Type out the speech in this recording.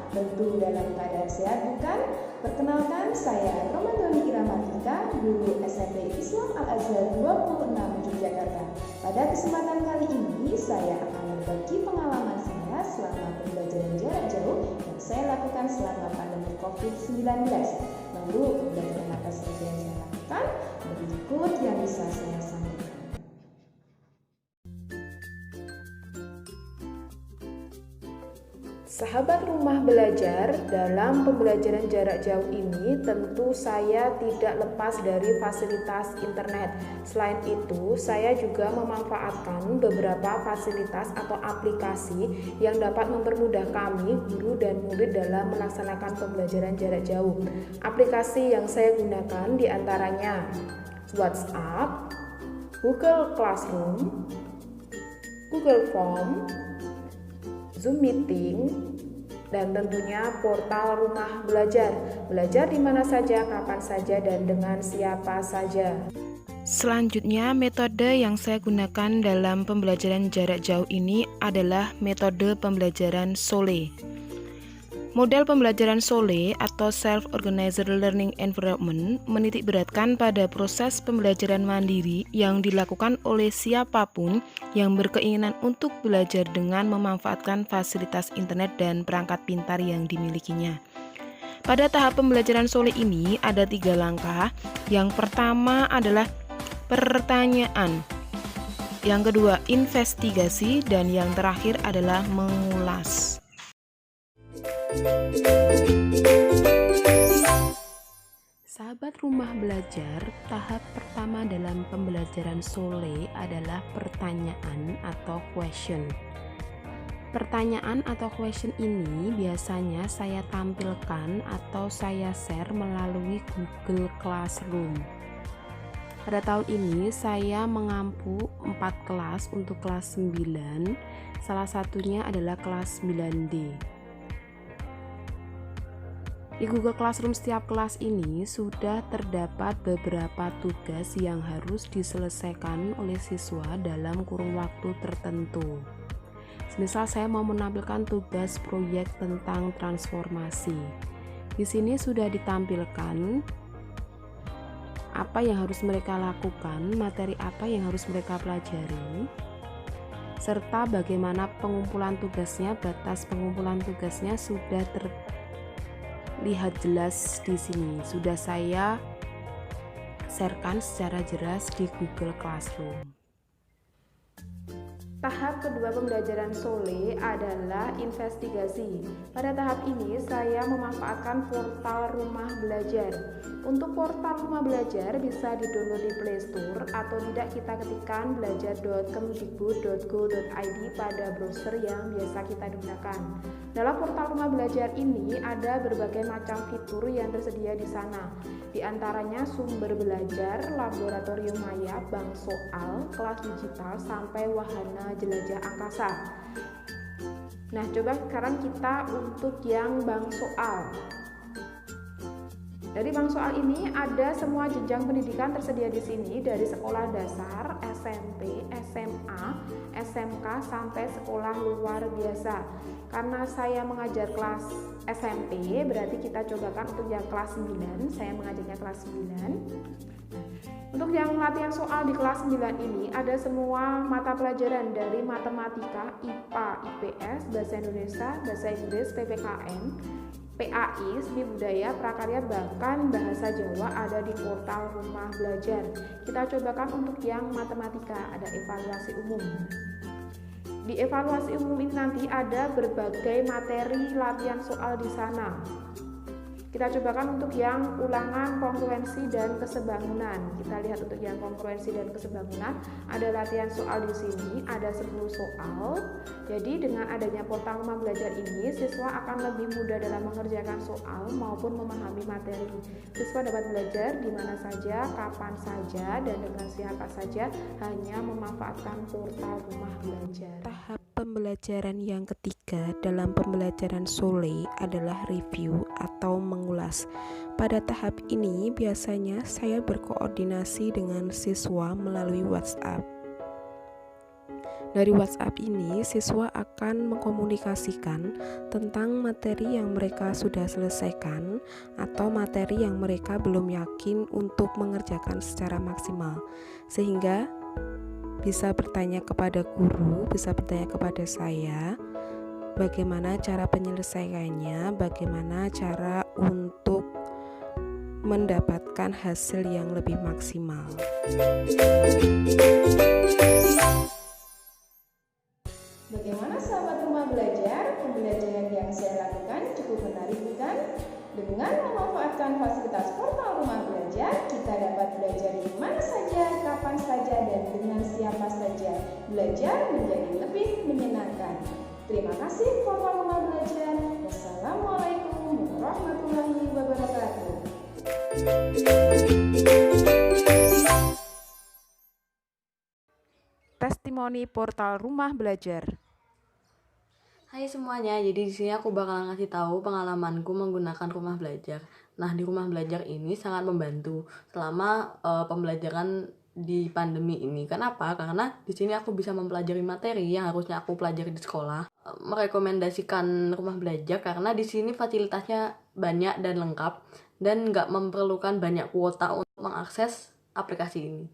Tentu dalam keadaan sehat bukan? Perkenalkan, saya Romadhoni Kiramatika, guru SMP Islam Al-Azhar 26 Yogyakarta. Pada kesempatan kali ini, saya akan berbagi pengalaman saya selama pembelajaran jarak jauh yang saya lakukan selama pandemi COVID-19. Lalu, pembelajaran apa saja yang saya lakukan? Berikut yang bisa saya sampaikan. Sahabat rumah belajar, dalam pembelajaran jarak jauh ini tentu saya tidak lepas dari fasilitas internet. Selain itu, saya juga memanfaatkan beberapa fasilitas atau aplikasi yang dapat mempermudah kami, guru dan murid dalam melaksanakan pembelajaran jarak jauh. Aplikasi yang saya gunakan diantaranya WhatsApp, Google Classroom, Google Form, Zoom Meeting, dan tentunya portal rumah belajar. Belajar di mana saja, kapan saja, dan dengan siapa saja. Selanjutnya, metode yang saya gunakan dalam pembelajaran jarak jauh ini adalah metode pembelajaran SOLE. Model pembelajaran SOLE atau Self-Organized Learning Environment menitikberatkan pada proses pembelajaran mandiri yang dilakukan oleh siapapun yang berkeinginan untuk belajar dengan memanfaatkan fasilitas internet dan perangkat pintar yang dimilikinya. Pada tahap pembelajaran SOLE ini ada 3 langkah. Yang pertama adalah pertanyaan, yang kedua investigasi, dan yang terakhir adalah mengulas. Sahabat rumah belajar, tahap pertama dalam pembelajaran SOLE adalah pertanyaan atau question. Pertanyaan atau question ini biasanya saya tampilkan atau saya share melalui Google Classroom. Pada tahun ini saya mengampu 4 kelas untuk kelas 9, salah satunya adalah kelas 9D. Di Google Classroom setiap kelas ini sudah terdapat beberapa tugas yang harus diselesaikan oleh siswa dalam kurun waktu tertentu. Misal saya mau menampilkan tugas proyek tentang transformasi. Di sini sudah ditampilkan apa yang harus mereka lakukan, materi apa yang harus mereka pelajari, serta bagaimana pengumpulan tugasnya. Batas pengumpulan tugasnya sudah terlihat jelas di sini. Sudah saya sharekan secara jelas di Google Classroom. Tahap kedua pembelajaran SOLE adalah investigasi. Pada tahap ini saya memanfaatkan portal rumah belajar. Untuk portal rumah belajar bisa di-download di Play Store atau tidak kita ketikkan belajar.kemdikbud.go.id pada browser yang biasa kita gunakan. Dalam portal rumah belajar ini ada berbagai macam fitur yang tersedia di sana. Di antaranya sumber belajar, laboratorium maya, bank soal, kelas digital, sampai wahana jelajah angkasa. Nah, coba sekarang kita untuk yang bank soal. Dari bank soal ini ada semua jenjang pendidikan tersedia di sini, dari sekolah dasar, SMP, SMA, SMK sampai sekolah luar biasa. Karena saya mengajar kelas SMP, berarti kita cobakan untuk yang kelas 9. Saya mengajarnya kelas 9. Untuk yang latihan soal di kelas 9 ini ada semua mata pelajaran dari matematika, IPA, IPS, bahasa Indonesia, bahasa Inggris, PPKN, PAI, seni budaya, prakarya, bahkan bahasa Jawa ada di portal rumah belajar. Kita cobakan untuk yang matematika, ada evaluasi umum. Di evaluasi umum ini nanti ada berbagai materi latihan soal di sana. Kita cobakan untuk yang ulangan kongruensi dan kesebangunan. Kita lihat untuk yang kongruensi dan kesebangunan ada latihan soal di sini, ada 10 soal. Jadi dengan adanya portal rumah belajar ini, siswa akan lebih mudah dalam mengerjakan soal maupun memahami materi. Siswa dapat belajar di mana saja, kapan saja, dan dengan siapa saja, hanya memanfaatkan portal rumah belajar. Tahap pembelajaran yang ketiga dalam pembelajaran SOLE adalah review atau mengulas. Pada tahap ini biasanya saya berkoordinasi dengan siswa melalui WhatsApp. Dari WhatsApp ini, siswa akan mengkomunikasikan tentang materi yang mereka sudah selesaikan atau materi yang mereka belum yakin untuk mengerjakan secara maksimal, sehingga bisa bertanya kepada guru, bisa bertanya kepada saya, bagaimana cara penyelesaiannya, bagaimana cara untuk mendapatkan hasil yang lebih maksimal. Bagaimana sahabat rumah belajar? Pembelajaran yang saya lakukan cukup menarik bukan? Dengan memanfaatkan fasilitas portal rumah belajar, kita dapat belajar di mana saja, kapan saja, dan dengan siapa saja. Belajar menjadi lebih menyenangkan. Terima kasih portal rumah belajar. Wassalamualaikum warahmatullahi wabarakatuh. Testimoni portal rumah belajar. Hai semuanya, jadi di sini aku bakal ngasih tahu pengalamanku menggunakan rumah belajar. Nah, di rumah belajar ini sangat membantu selama pembelajaran di pandemi ini. Kenapa? Karena di sini aku bisa mempelajari materi yang harusnya aku pelajari di sekolah. Merekomendasikan rumah belajar karena di sini fasilitasnya banyak dan lengkap dan nggak memerlukan banyak kuota untuk mengakses aplikasi ini.